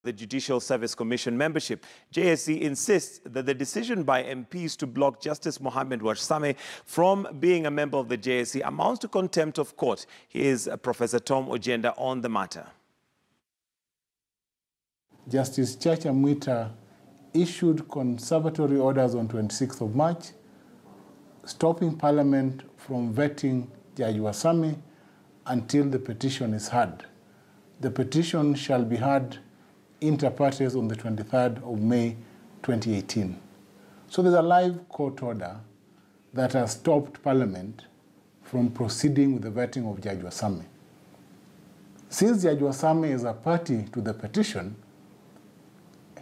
the Judicial Service Commission membership. JSC insists that the decision by MPs to block Justice Mohammed Warsame from being a member of the JSC amounts to contempt of court. Here's Professor Tom Ojenda on the matter. Justice Chacha Mwita issued conservatory orders on 26th of March, stopping Parliament from vetting Judge Warsame until the petition is heard. The petition shall be heard inter partes on the 23rd of May 2018. So there's a live court order that has stopped Parliament from proceeding with the vetting of Judge Warsame. Since Judge Warsame is a party to the petition,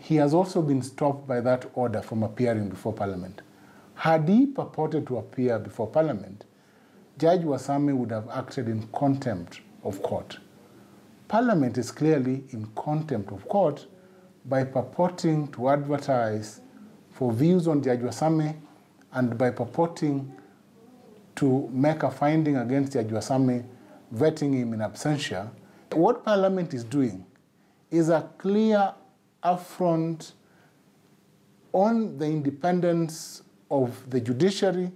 he has also been stopped by that order from appearing before Parliament. Had he purported to appear before Parliament, Judge Warsame would have acted in contempt of court. Parliament is clearly in contempt of court by purporting to advertise for views on Judge Warsame and by purporting to make a finding against Judge Warsame, vetting him in absentia. What Parliament is doing is a clear affront on the independence of the judiciary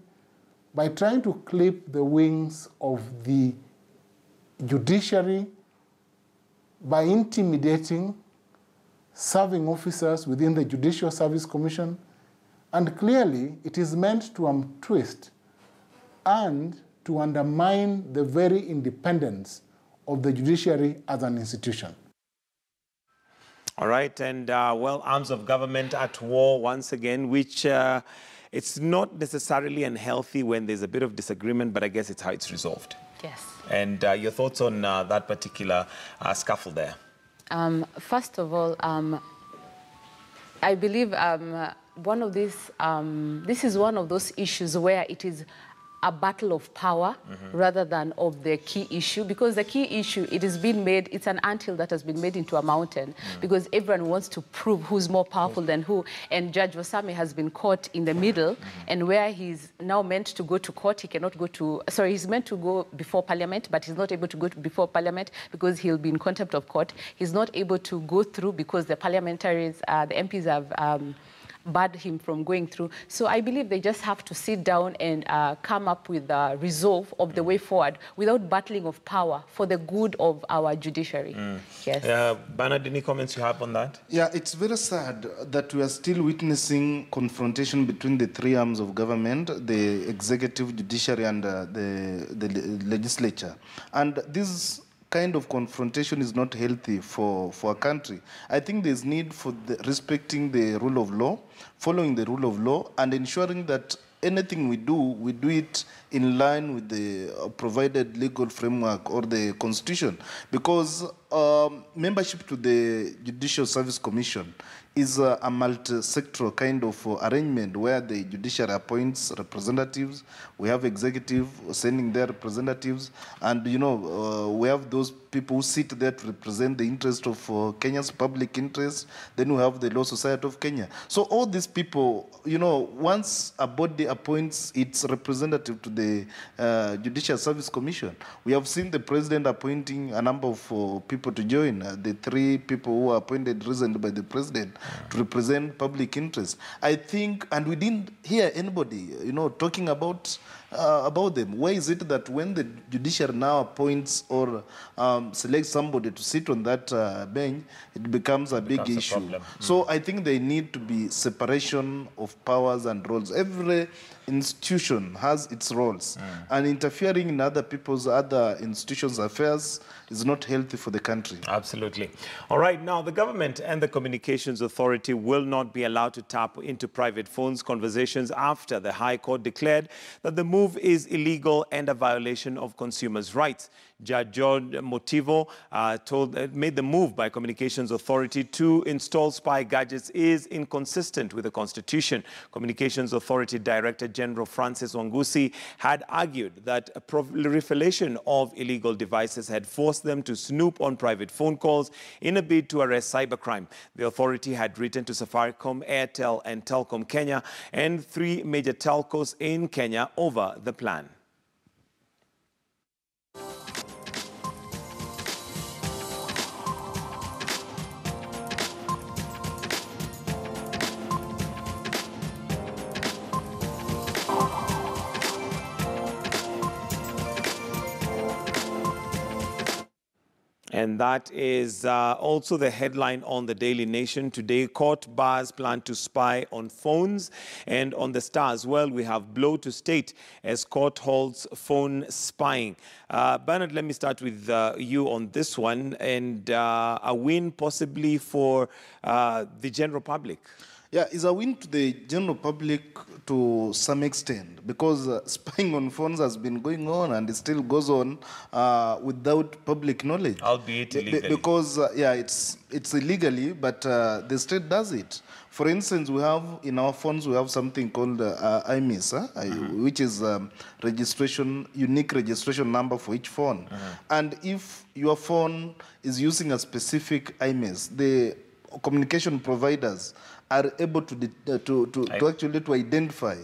by trying to clip the wings of the judiciary by intimidating serving officers within the Judicial Service Commission, and clearly it is meant to untwist and to undermine the very independence of the judiciary as an institution. All right, and well, arms of government at war once again, which it's not necessarily unhealthy when there's a bit of disagreement, but I guess it's how it's resolved. Yes. And your thoughts on that particular scuffle there? First of all, I believe one of these, this is one of those issues where it is a battle of power rather than of the key issue, because the key issue, it has been made, it's an anthill that has been made into a mountain because everyone wants to prove who's more powerful than who, and Judge Warsame has been caught in the middle, and where he's now meant to go to court, he cannot go to, sorry, he's meant to go before Parliament, but he's not able to go before Parliament because he'll be in contempt of court. He's not able to go through because the parliamentaries, the MPs have barred him from going through. So I believe they just have to sit down and come up with a resolve of the way forward without battling of power for the good of our judiciary. Yes. Bernard, any comments you have on that? Yeah, it's very sad that we are still witnessing confrontation between the three arms of government, the executive, judiciary, and the legislature. And this kind of confrontation is not healthy for a country. I think there's need for respecting the rule of law, following the rule of law, and ensuring that anything we do it in line with the provided legal framework or the constitution. Because membership to the Judicial Service Commission is a multi-sectoral kind of arrangement where the judiciary appoints representatives, we have executive sending their representatives, and we have those people who sit there to represent the interest of Kenya's public interest. Then we have the Law Society of Kenya. So all these people, once a body appoints its representative to the Judicial Service Commission, we have seen the president appointing a number of people to join, the three people who were appointed recently by the president to represent public interest. I think, and we didn't hear anybody, talking about them. Why is it that when the judiciary now appoints or selects somebody to sit on that bench, it becomes a big issue? So I think there need to be separation of powers and roles. Every institution has its roles, and interfering in other people's other institutions' affairs is not healthy for the country. Absolutely. All right, now the government and the Communications Authority will not be allowed to tap into private phones conversations after the High Court declared that the move is illegal and a violation of consumers' rights. Judge John Motivo made the move by Communications Authority to install spy gadgets is inconsistent with the Constitution. Communications Authority Director General Francis Wangusi had argued that a proliferation of illegal devices had forced them to snoop on private phone calls in a bid to arrest cybercrime. The authority had written to Safaricom, Airtel, and Telkom Kenya and 3 major telcos in Kenya over the plan. And that is also the headline on the Daily Nation today. Court bars plan to spy on phones. And on the Star as well, we have blow to state as court holds phone spying. Bernard, let me start with you on this one, and a win possibly for the general public. Yeah, it's a win to the general public to some extent, because spying on phones has been going on and it still goes on without public knowledge. Albeit illegally. Because, yeah, it's illegally, but the state does it. For instance, we have in our phones, we have something called IMIS, which is unique registration number for each phone. And if your phone is using a specific IMIS, the communication providers are able to actually identify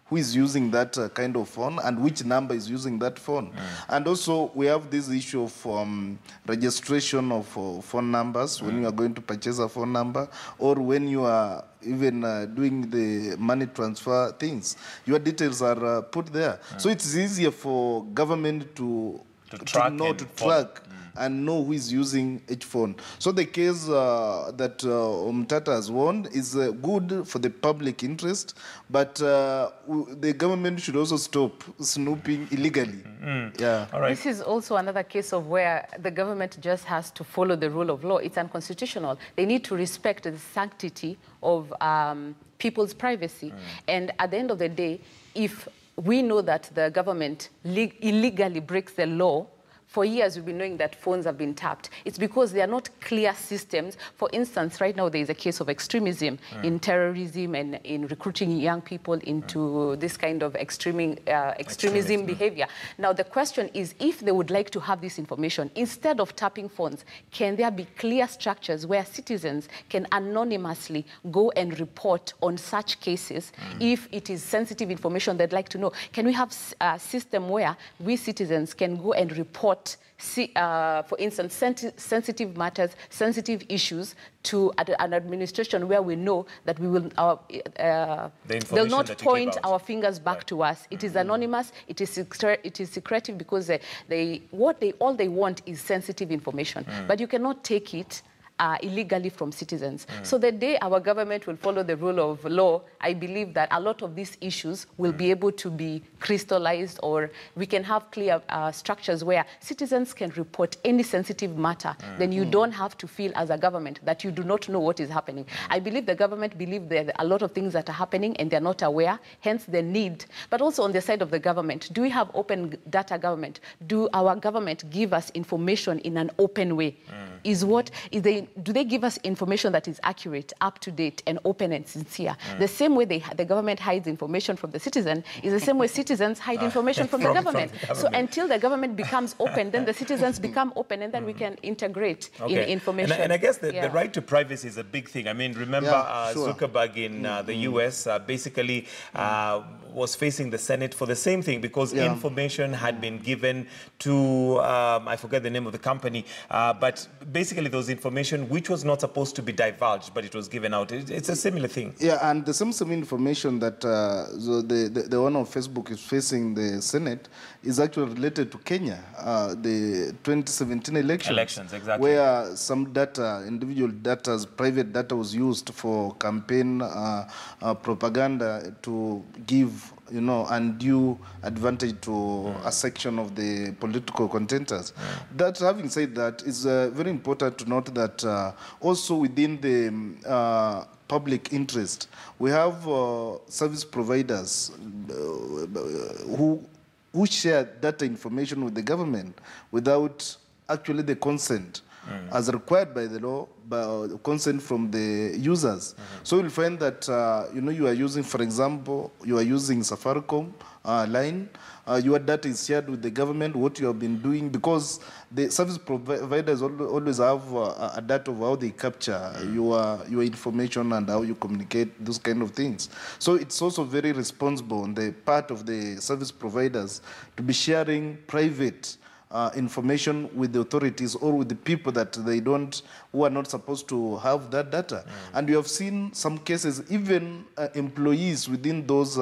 who is using that kind of phone and which number is using that phone. And also we have this issue of registration of phone numbers when you are going to purchase a phone number, or when you are even doing the money transfer things. Your details are put there. So it's easier for government to track and know who is using each phone. So the case that Umtata has won is good for the public interest, but the government should also stop snooping illegally. Yeah. All right. This is also another case of where the government just has to follow the rule of law. It's unconstitutional. They need to respect the sanctity of people's privacy. And at the end of the day, if we know that the government illegally breaks the law, for years, we've been knowing that phones have been tapped. It's because they are not clear systems. For instance, right now, there is a case of extremism in terrorism and in recruiting young people into this kind of extremism behavior. Now, the question is, if they would like to have this information, instead of tapping phones, can there be clear structures where citizens can anonymously go and report on such cases if it is sensitive information they'd like to know? Can we have a system where we citizens can go and report, for instance, sensitive matters, sensitive issues to an administration where we know that we will, they'll not point our fingers back to us. It is anonymous, it is secretive, because all they want is sensitive information. But you cannot take it illegally from citizens. So the day our government will follow the rule of law, I believe that a lot of these issues will be able to be crystallized, or we can have clear structures where citizens can report any sensitive matter. Then you don't have to feel as a government that you do not know what is happening. I believe the government believes there are a lot of things that are happening and they're not aware, hence the need. But also on the side of the government, do we have open data government? Do our government give us information in an open way? Do they give us information that is accurate, up to date, and open and sincere? The same way the government hides information from the citizen is the same way citizens hide information from the government. So until the government becomes open, then the citizens become open, and then we can integrate in information. And I guess the right to privacy is a big thing. I mean, remember Zuckerberg in the US basically was facing the Senate for the same thing, because information had been given to, I forget the name of the company, but basically there was information which was not supposed to be divulged, but it was given out. It's a similar thing. Yeah, and the same information that the one of Facebook is facing the Senate is actually related to Kenya, the 2017 elections, exactly, where some data, individual data, private data was used for campaign propaganda to give, undue advantage to a section of the political contenders. That, having said that, is very important to note that also within the public interest, we have service providers who share data information with the government without actually the consent as required by the law, by consent from the users. So you'll find that, you are using, for example, you are using Safaricom line, your data is shared with the government, what you have been doing, because the service providers always have a data of how they capture your information and how you communicate, those kind of things. So it's also very responsible on the part of the service providers to be sharing private information with the authorities or with the people that who are not supposed to have that data. And we have seen some cases, even employees within those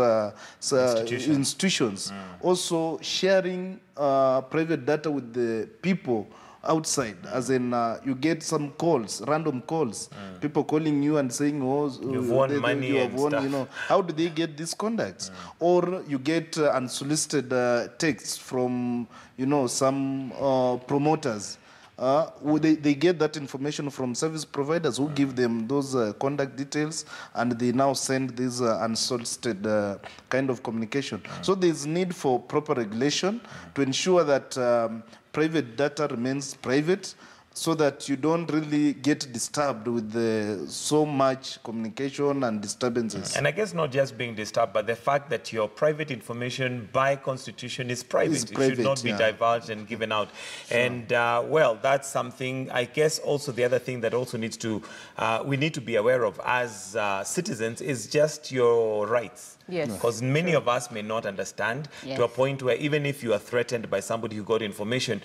institutions also sharing private data with the people outside, as in you get some calls, random calls, people calling you and saying, oh, you've won money you have and won, stuff. you know, how do they get these contacts? Or you get unsolicited texts from, you know, some promoters. They get that information from service providers who give them those contact details, and they now send this unsolicited kind of communication. So there's need for proper regulation to ensure that private data remains private, so that you don't really get disturbed with so much communication and disturbances. And I guess not just being disturbed, but the fact that your private information by constitution is private. It should not be divulged and given out. Sure. And well, that's something, I guess also the other thing that also needs to, we need to be aware of as citizens is just your rights. Yes. Because many of us may not understand to a point where even if you are threatened by somebody who got information,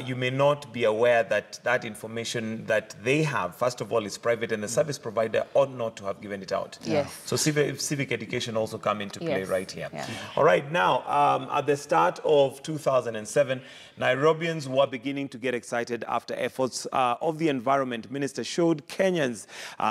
you may not be aware that that information that they have, first of all, is private, and the service provider ought not to have given it out. Yes. So civic education also come into play right here. Yeah. All right, now, at the start of 2007, Nairobians were beginning to get excited after efforts of the Environment Minister showed Kenyans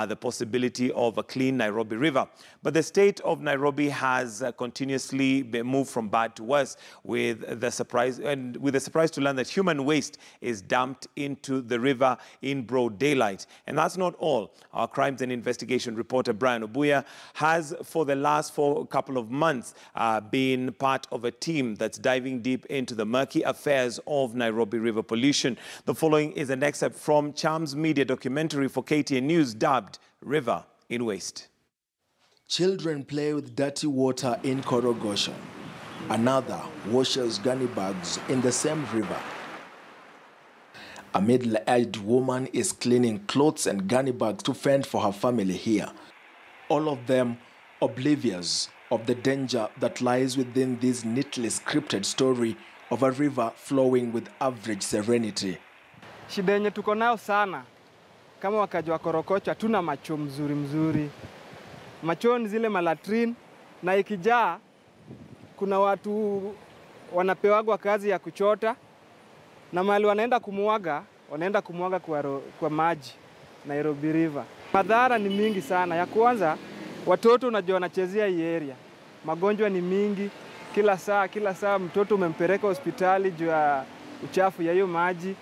the possibility of a clean Nairobi River. But the state of Nairobi has continuously been moved from bad to worse, with the surprise to learn that human waste is dumped into the river in broad daylight. And that's not all. Our crimes and investigation reporter Brian Obuya has, for the last couple of months, been part of a team that's diving deep into the murky affairs of Nairobi river pollution. The following is an excerpt from Charms Media documentary for KTN News dubbed River in Waste. Children play with dirty water in Korogosho. Another washes gunny bags in the same river. A middle-aged woman is cleaning clothes and gunny bags to fend for her family here. All of them oblivious of the danger that lies within this neatly scripted story of a river flowing with average serenity. Shida yenye tuko nayo sana kama wakaji wa Korokocho, hatuna macho mzuri. Macho ni zile malatrin, na ikijaa kuna watu wanapewagwa kazi ya kuchota, na mahali wanaenda kumuaga kwa maji Nairobi River. Madhara ni mingi sana. Ya kwanza, watoto unajua wanachezea hii area. Magonjwa ni mingi, kila saa mtoto umempeleka hospitali juu ya uchafu ya hiyo maji.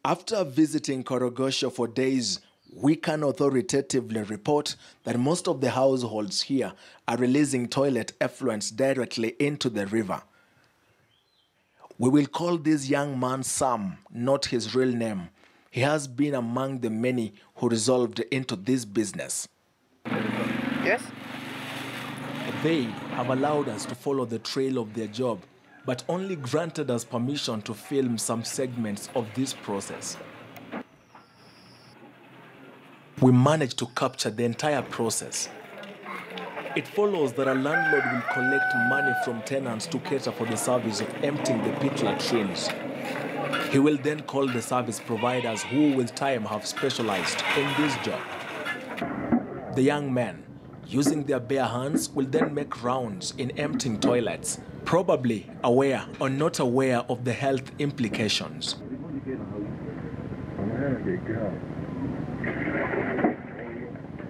After visiting Korogosho for days, we can authoritatively report that most of the households here are releasing toilet effluents directly into the river. We will call this young man Sam, not his real name. He has been among the many who resolved into this business. Yes? They have allowed us to follow the trail of their job, but only granted us permission to film some segments of this process. We managed to capture the entire process. It follows that a landlord will collect money from tenants to cater for the service of emptying the pit latrines. He will then call the service providers who with time have specialized in this job. The young men, using their bare hands, will then make rounds in emptying toilets, probably aware or not aware of the health implications.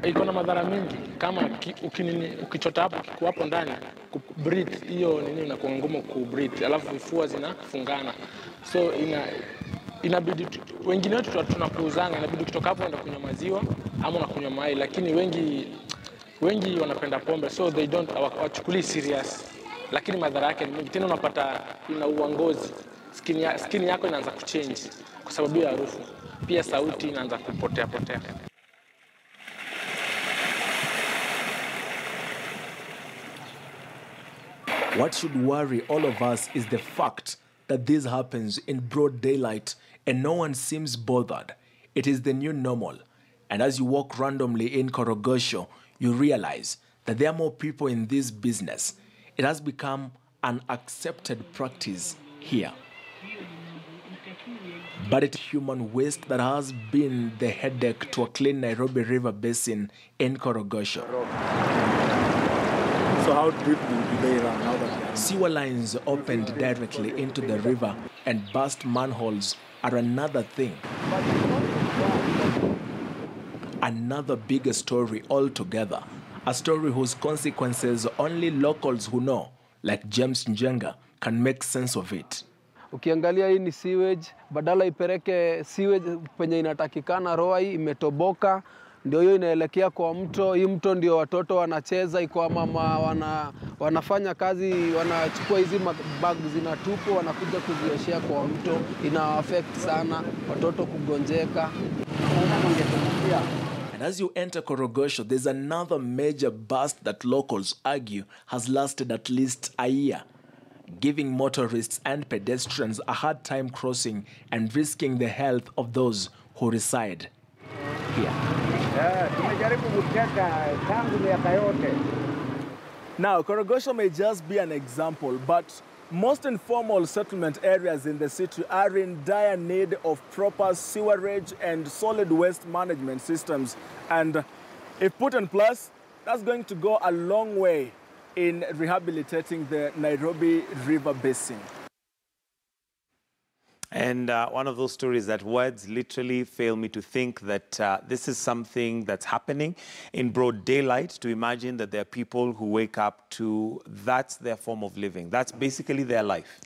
Iko na madhara mingi kama ukichota hapo kiko hapo ndani kubreathe hiyo nini inakuwa ngumu kubreathe, alafu vifua zinafungana, so inabidi wengine wetu tunapuuzana, inabidi kutoka hapo enda kunywa maziwa ama unakunywa mai, lakini wengi wanapenda pombe, so they don't wachukuli serious, lakini madhara yake ni mingi. Tena unapata inaua ngozi, skin yako inaanza kuchange kwa sababu ya harufu, pia sauti inaanza kupotea. What should worry all of us is the fact that this happens in broad daylight and no one seems bothered. It is the new normal. And as you walk randomly in Korogosho, you realize that there are more people in this business. It has become an accepted practice here. But it's human waste that has been the headache to a clean Nairobi River basin in Korogosho. So how deep do they run now that Sewer lines opened directly into the river and burst manholes are another thing. Another bigger story altogether. A story whose consequences only locals who know, like James Njenga, can make sense of it. Ukiangalia hii ni sewage, badala ipeleke sewage penye inatakikana, roa hii imetoboka, ndio hiyo inaelekea kwa mto. Hii mto ndio watoto wanacheza, iko mama wanafanya kazi, wanachukua hizi bag zinatupwa, wanakuja kuzioshea kwa mto. Ina affect sana watoto kugonjeka. And as you enter Korogosho, there's another major burst that locals argue has lasted at least a year, giving motorists and pedestrians a hard time crossing and risking the health of those who reside here. Now, Korogosho may just be an example, but most informal settlement areas in the city are in dire need of proper sewerage and solid waste management systems. And if put in place, that's going to go a long way in rehabilitating the Nairobi River Basin. And one of those stories that words literally fail me to think that this is something that's happening in broad daylight, to imagine that there are people who wake up to, that's their form of living. That's basically their life.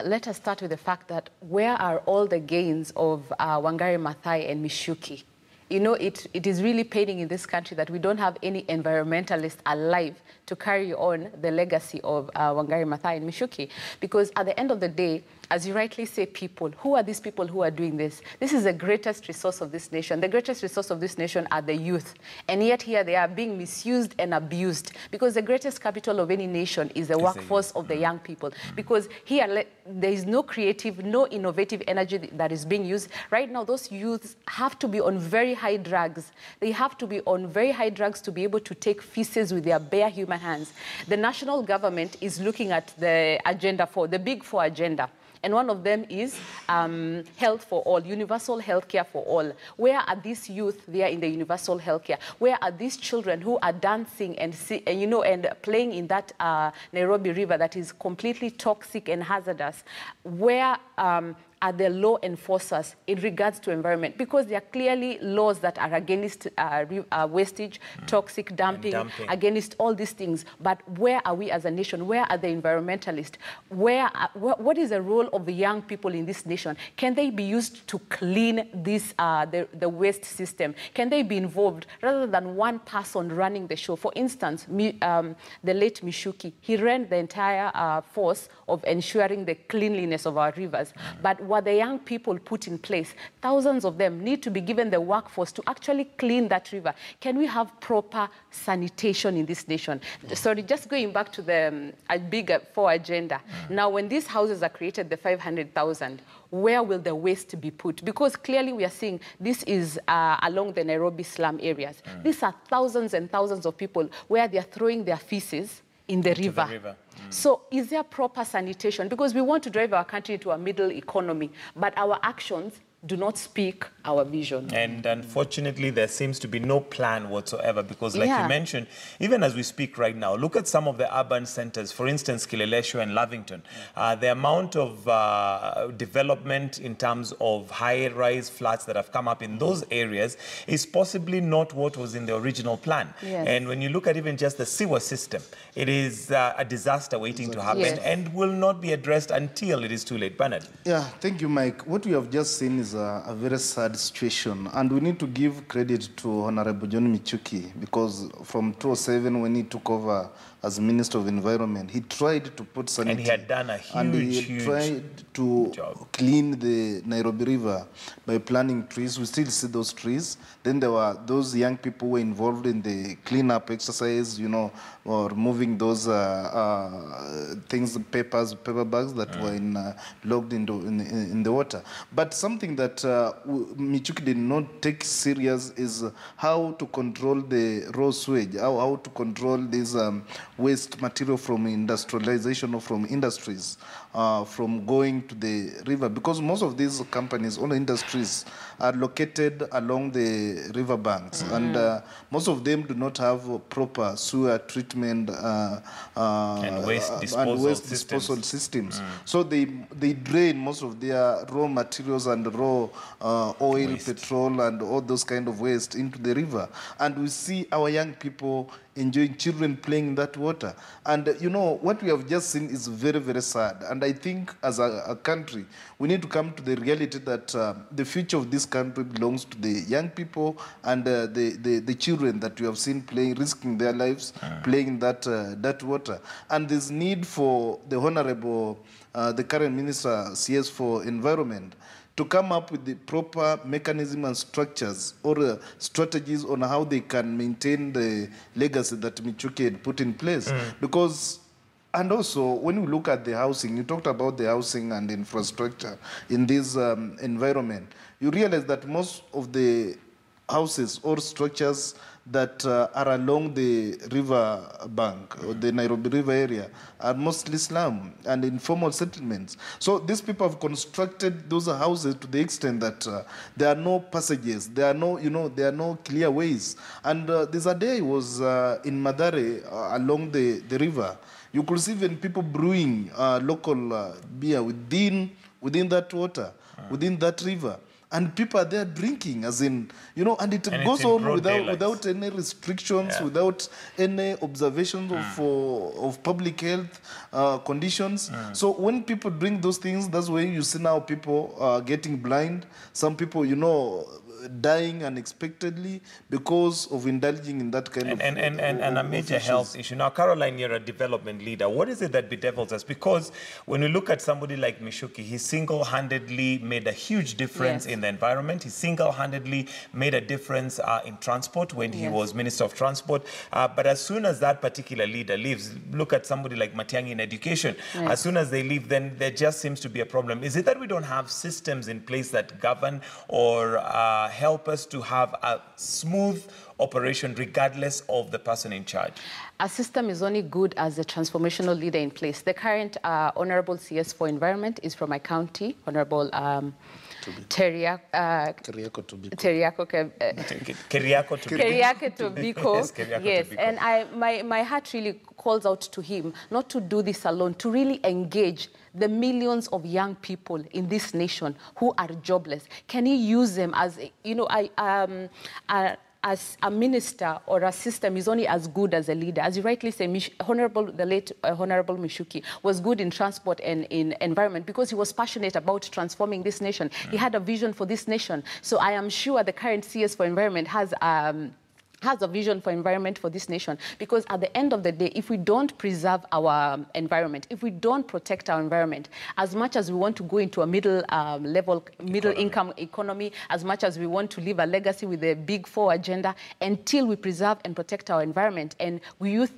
Let us start with the fact that where are all the gains of Wangari Maathai and Mishuki? You know, it is really paining in this country that we don't have any environmentalists alive to carry on the legacy of Wangari Maathai and Mishuki. Because at the end of the day, as you rightly say, people, who are these people who are doing this? This is the greatest resource of this nation. The greatest resource of this nation are the youth. And yet here they are being misused and abused, because the greatest capital of any nation is the workforce of the young people. Because here there is no creative, no innovative energy that is being used. Right now, those youths have to be on very high drugs. They have to be on very high drugs to be able to take feces with their bare human hands. The national government is looking at the agenda the Big Four agenda. And one of them is health for all, universal health care for all. Where are these youth there in the universal health care? Where are these children who are dancing and playing in that Nairobi River that is completely toxic and hazardous? Where are the law enforcers in regards to environment? Because there are clearly laws that are against wastage, toxic dumping, against all these things. But where are we as a nation? Where are the environmentalists? What is the role of the young people in this nation? Can they be used to clean this, the waste system? Can they be involved rather than one person running the show? For instance, the late Mishuki, he ran the entire force of ensuring the cleanliness of our rivers. But what the young people put in place, thousands of them need to be given the workforce to actually clean that river. Can we have proper sanitation in this nation? Sorry, just going back to the Big Four agenda. Now, when these houses are created, the 500,000, where will the waste be put? Because clearly we are seeing this is along the Nairobi slum areas. These are thousands and thousands of people where they are throwing their feces in the river. So is there proper sanitation? Because we want to drive our country into a middle economy, but our actions do not speak our vision. And unfortunately, there seems to be no plan whatsoever, because like you mentioned, even as we speak right now, look at some of the urban centers, for instance, Kileleshwa and Lavington. The amount of development in terms of high-rise flats that have come up in those areas is possibly not what was in the original plan. And when you look at even just the sewer system, it is a disaster waiting to happen and will not be addressed until it is too late. Bernard. Yeah, thank you, Mike. What we have just seen is a very sad situation, and we need to give credit to Honorable John Michuki, because from 2007, when he took over as Minister of Environment, he tried to put sanity. And he had done a huge tried to clean the Nairobi River by planting trees. We still see those trees. Then there were those young people who were involved in the cleanup exercise, you know, or removing those paper bags that were logged in the water. But something that Michuki did not take serious is how to control the raw sewage, how to control this waste material from industrialization or from industries, from going to the river. Because most of these companies, all the industries, are located along the river banks, and most of them do not have proper sewer treatment and waste disposal systems. So they drain most of their raw materials and raw oil, petrol, and all those kind of waste into the river. And we see our young people enjoying, children playing in that water. And you know, what we have just seen is very, very sad. And I think as a country, we need to come to the reality that the future of this country belongs to the young people and the children that we have seen playing, risking their lives, playing in that water. And there's need for the Honorable, the current Minister, CS for Environment, to come up with the proper mechanism and structures or strategies on how they can maintain the legacy that Michuki had put in place. Because, and also, when we look at the housing, you talked about the housing and infrastructure in this environment, you realize that most of the houses or structures that are along the river bank or the Nairobi River area are mostly slum and informal settlements. So these people have constructed those houses to the extent that there are no passages, there are no, there are no clear ways. And this a day I was in Madare along the river. You could see even people brewing local beer within that water, within that river. And people are there drinking, as in, and it goes on without any restrictions, without any observations of public health conditions. So when people drink those things, that's when you see now people getting blind. Some people, dying unexpectedly because of indulging in that kind of and a major health issue. Now, Caroline, you're a development leader. What is it that bedevils us? Because when we look at somebody like Michuki, he single-handedly made a huge difference in the environment. He single-handedly made a difference in transport when he was Minister of Transport. But as soon as that particular leader leaves, look at somebody like Matiang'i in education. As soon as they leave, then there just seems to be a problem. Is it that we don't have systems in place that govern or help us to have a smooth operation regardless of the person in charge? A system is only good as a transformational leader in place. The current Honorable CS for Environment is from my county, Honorable Keriako Tobiko. Yes, and my heart really calls out to him not to do this alone, to really engage the millions of young people in this nation who are jobless. Can he use them as, as a minister or a system is only as good as a leader. As you rightly say, the late Honorable Michuki was good in transport and in environment because he was passionate about transforming this nation. He had a vision for this nation. So I am sure the current CS for Environment has a vision for environment for this nation. Because at the end of the day, if we don't preserve our environment, if we don't protect our environment, as much as we want to go into a middle income economy, as much as we want to leave a legacy with the Big Four agenda, until we preserve and protect our environment and we use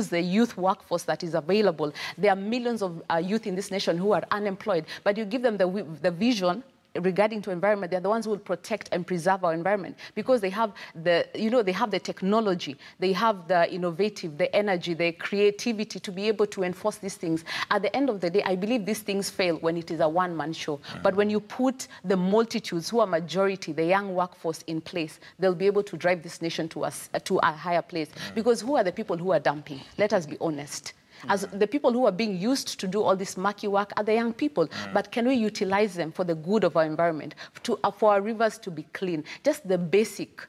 the youth workforce that is available, there are millions of youth in this nation who are unemployed, but you give them the vision regarding to environment, they're the ones who will protect and preserve our environment because they have they have the technology, they have the innovative, the energy, the creativity to be able to enforce these things. At the end of the day, I believe these things fail when it is a one-man show. But when you put the multitudes who are majority, the young workforce in place, they'll be able to drive this nation to a higher place. Because who are the people who are dumping? Let us be honest. As the people who are being used to do all this murky work are the young people. But can we utilize them for the good of our environment, for our rivers to be clean? Just the basic,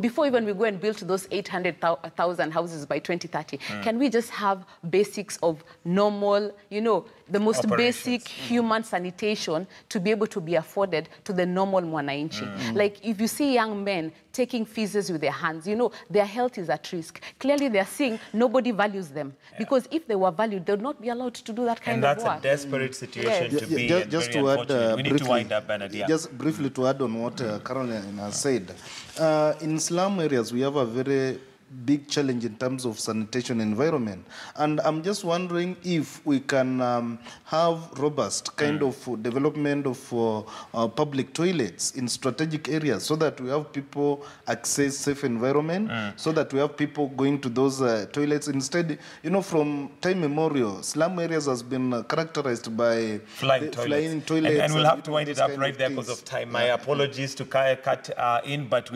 before even we go and build those 800,000 houses by 2030, can we just have basics of normal, the most basic human sanitation to be able to be afforded to the normal mwananchi? Like if you see young men taking feces with their hands, their health is at risk. Clearly they're seeing nobody values them. Because if they were valued, they would not be allowed to do that kind of work. And that's a desperate situation to be in. Just to add we need to wind up, Bernard. Just briefly to add on what Caroline has said. In slum areas, we have a very big challenge in terms of sanitation environment. And I'm just wondering if we can have robust kind of development of public toilets in strategic areas so that we have people access safe environment, so that we have people going to those toilets. Instead, you know, from time memorial, slum areas has been characterized by flying toilets. And we'll have to wind it up right there because of time. My apologies to Kaya cut in, but